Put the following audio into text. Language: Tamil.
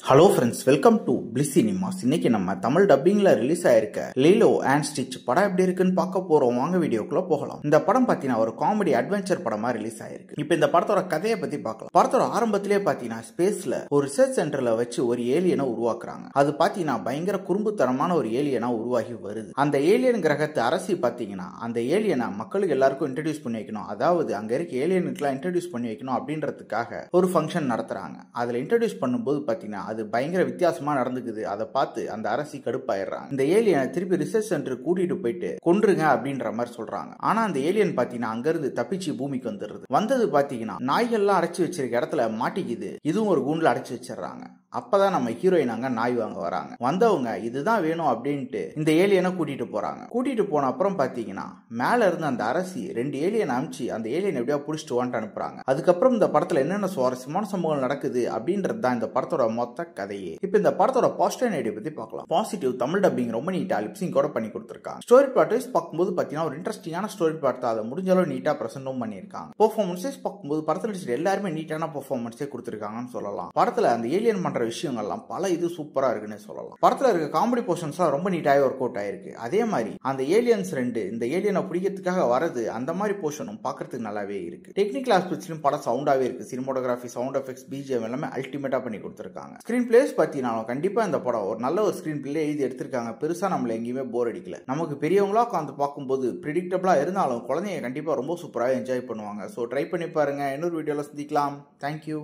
Hello friends, welcome to bliss cinemas. இன்னைக்கு நம்ம தமிழ் டப்பிங்ல ரிலீஸ் ஆயிருக்க லிலோ அண்ட் ஸ்டிச் படம் எப்படி இருக்குன்னு பார்க்க போறோம். வாங்க வீடியோக்குள்ள போகலாம். இந்த படம் பாத்தீங்கன்னா ஒரு காமெடி அட்வென்ச்சர் படமா ரிலீஸ் ஆயிருக்கு. இப்போ இந்த படத்தோட கதையை பத்தி பார்க்கலாம். படத்தோட ஆரம்பத்திலே பாத்தீங்கன்னா ஸ்பேஸ்ல ஒரு ரிசர்ச் சென்டர்ல வச்சு ஒரு ஏலியனை உருவாக்குறாங்க. அது பாத்தீங்கன்னா பயங்கர குறும்புத்தனமான ஒரு ஏலியனா உருவாகி வருது. அந்த ஏலியன் கிரகத்து அரசி பாத்தீங்கன்னா அந்த ஏலியனை மக்களுக்கு எல்லாருக்கும் இன்ட்ரடியூஸ் பண்ணி வைக்கணும், அதாவது அங்க இருக்க ஏலியனுக்குலாம் இன்ட்ரடியூஸ் பண்ணி வைக்கணும் அப்படின்றதுக்காக ஒரு ஃபங்க்ஷன் நடத்துறாங்க. அதுல இன்ட்ரடியூஸ் பண்ணும்போது பாத்தீங்கன்னா அது பயங்கர வித்தியாசமா நடந்துக்குது. அதை பார்த்து அந்த அரசி கடுப்பாயிடுறாங்க. இந்த ஏலியனை திருப்பி ரிசர்ச் சென்டர் கூட்டிட்டு போயிட்டு கொன்றுங்க அப்படின்ற மாதிரி சொல்றாங்க. ஆனா அந்த ஏலியன் பாத்தீங்கன்னா அங்க இருந்து தப்பிச்சு பூமிக்கு வந்தது பாத்தீங்கன்னா நாய்கள்லாம் அடைச்சு வச்சிருக்க இடத்துல மாட்டிக்குது. இதுவும் ஒரு கூண்டுல அடைச்சு வச்சிடறாங்க. அப்பதான் நம்ம ஹீரோயின் அங்க நாய் வாங்க வராங்க. வந்தவங்க இதுதான் வேணும் அப்படின்ட்டு இந்த ஏலியனை கூட்டிட்டு போறாங்க. கூட்டிட்டு போன அப்புறம் பாத்தீங்கன்னா மேல இருந்து அந்த அரசி 2 ஏலியன் அனுப்பிச்சு அந்த ஏலியன் எப்படியா புடிச்சிட்டு வான்ட்டு அனுப்புறாங்க. அதுக்கப்புறம் இந்த படத்துல என்னென்ன சுவாரஸ்யமான சம்பவங்கள் நடக்குது அப்படின்றது தான் இந்த படத்தோட மொத்த கதையே. இப்ப இந்த படத்தோட பாசிட்டிவ் ஐடியா பத்தி பார்க்கலாம். பாசிட்டிவ், தமிழ் டப்பிங் ரொம்ப நீட்டா லிப்சிங் கூட பண்ணி கொடுத்திருக்காங்க. ஸ்டோரி பிளாட் வைஸ் பார்க்கும்போது பாத்தீங்கன்னா ஒரு இன்ட்ரெஸ்டிங்கான ஸ்டோரி பிளாட் தான். அதை முடிஞ்ச அளவு நீட்டா பிரசன்டும் பண்ணிருக்காங்க. பெர்ஃபார்மன்ஸ் வைஸ் பார்க்கும்போது படத்துல எல்லாருமே நீட்டான பெர்ஃபார்மன்ஸே கொடுத்திருக்காங்கன்னு சொல்லலாம். படத்துல அந்த ஏலியன் பண்ற விஷயங்கள்லாம் பல இது சூப்பரா இருக்குன்னு சொல்லலாம். படத்துல இருக்க காமெடி போர்ஷன்ஸ்லாம் ரொம்ப நீட்டாவே ஒர்க் அவுட் ஆயிருக்கு. அதே மாதிரி அந்த ஏலியன்ஸ் 2 இந்த ஏலியனை பிடிக்கிறதுக்காக வரது, அந்த மாதிரி போர்ஷனும் பார்க்கறதுக்கு நல்லாவே இருக்கு. டெக்னிக்கல் ஆஸ்பெக்ட்ஸ்லயும் படம் சவுண்டாவே இருக்கு. சினிமோட்டோகிராஃபி, சவுண்ட் எஃபெக்ட்ஸ், பிஜிஎம் எல்லாமே அல்டிமேட்டா பண்ணி கொடுத்திருக்காங்க. ஸ்கிரீன் பிளேஸ் பார்த்தீங்கன்னா கண்டிப்பா இந்த படம் ஒரு நல்ல ஒரு ஸ்கிரீன் பிளே எழுதி எடுத்திருக்காங்க. பெருசா நம்மள எங்கேயுமே போர் அடிக்கல. நமக்கு பெரியவங்களா உட்காந்து பார்க்கும்போது பிரிடிக்டபிளா இருந்தாலும் குழந்தைங்க கண்டிப்பா ரொம்ப சூப்பராக என்ஜாய் பண்ணுவாங்க. ஸோ ட்ரை பண்ணி பாருங்க. இன்னொரு வீடியோல சந்திக்கலாம். தேங்க்யூ.